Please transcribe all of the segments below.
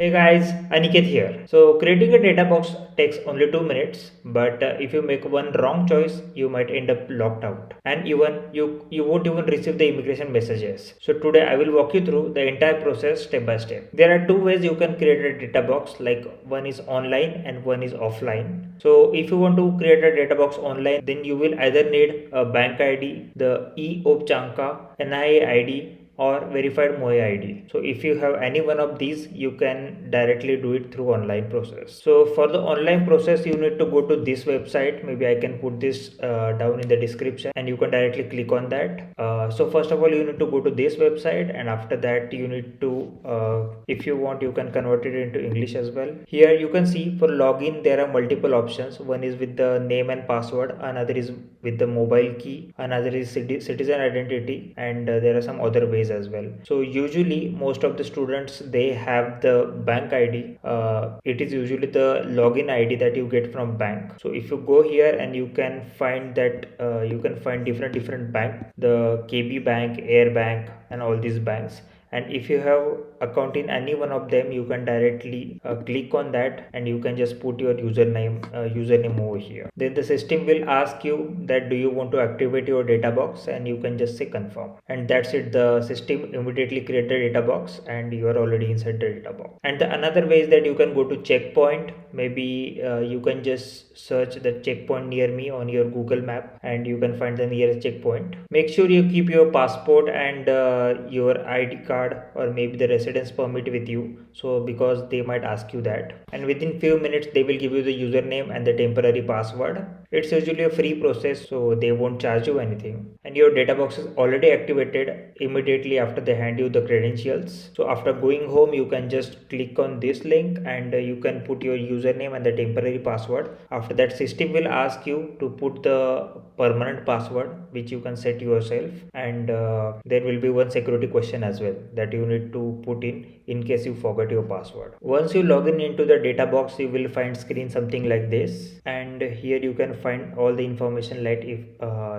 Hey guys, Aniket here. So creating a data box takes only 2 minutes, but if you make one wrong choice, you might end up locked out, and even you won't even receive the immigration messages. So today I will walk you through the entire process step by step. There are two ways you can create a data box, like one is online and one is offline. So if you want to create a data box online, then you will either need a bank ID, the eObčanka, NIA ID, or verified MojeID. So if you have any one of these, you can directly do it through online process. So for the online process, you need to go to this website. Maybe I can put this down in the description, and you can directly click on that. So first of all, you need to go to this website, and after that you need to, if you want, you can convert it into English as well. Here you can see for login there are multiple options. One is with the name and password, another is with the mobile key, another is citizen identity, and there are some other ways as well. So usually most of the students, they have the bank ID. It is usually the login ID that you get from bank. So if you go here, and you can find that you can find different bank, the KB Bank, Air Bank, and all these banks. And if you have account in any one of them, you can directly click on that, and you can just put your username over here. Then the system will ask you that do you want to activate your data box, and you can just say confirm, and that's it. The system immediately create the data box, and you are already inside the data box. And the another way is that you can go to CzechPOINT. Maybe you can just search the CzechPOINT near me on your Google map, and you can find the nearest checkpoint. Make sure you keep your passport and your ID card, or maybe the residence permit with you, so because they might ask you that. And within few minutes they will give you the username and the temporary password. It's usually a free process, so they won't charge you anything. And your data box is already activated immediately after they hand you the credentials. So after going home, you can just click on this link, and you can put your username and the temporary password. After that, system will ask you to put the permanent password, which you can set yourself. And there will be one security question as well that you need to put in case you forget your password. Once you log in into the data box, you will find screen something like this, and here you can find all the information, like if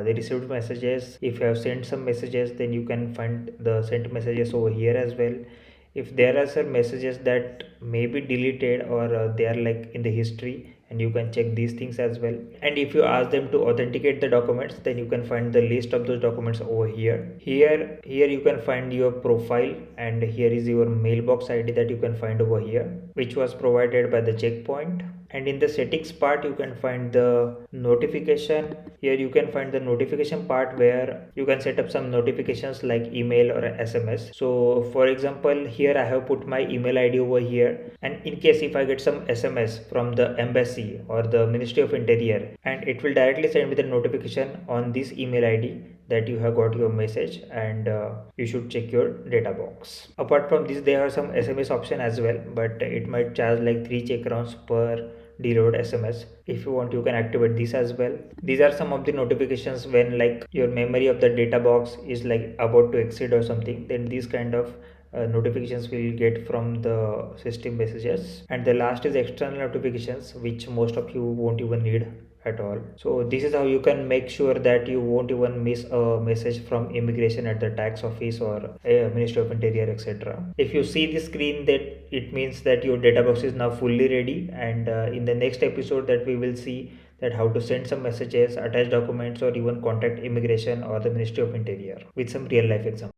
they received messages, if you have sent some messages, then you can find the sent messages over here as well. If there are some messages that may be deleted, or they are like in the history, and you can check these things as well. And if you ask them to authenticate the documents, then you can find the list of those documents over here you can find your profile, and here is your mailbox ID that you can find over here, which was provided by the CzechPOINT. And in the settings part, you can find the notification. Here you can find the notification part, where you can set up some notifications like email or SMS. So for example, here I have put my email ID over here, and in case if I get some SMS from the embassy or the Ministry of Interior, and it will directly send me the notification on this email ID that you have got your message, and you should check your data box. Apart from this, there are some SMS option as well, but it might charge like 3 Czech crowns per deload SMS. If you want, you can activate this as well. These are some of the notifications when like your memory of the data box is like about to exceed or something, then these kind of notifications will get from the system messages. And the last is external notifications, which most of you won't even need at all. So this is how you can make sure that you won't even miss a message from immigration at the tax office or Ministry of Interior, etc. If you see the screen, that it means that your data box is now fully ready. And in the next episode, that we will see that how to send some messages, attach documents, or even contact immigration or the Ministry of Interior with some real life examples.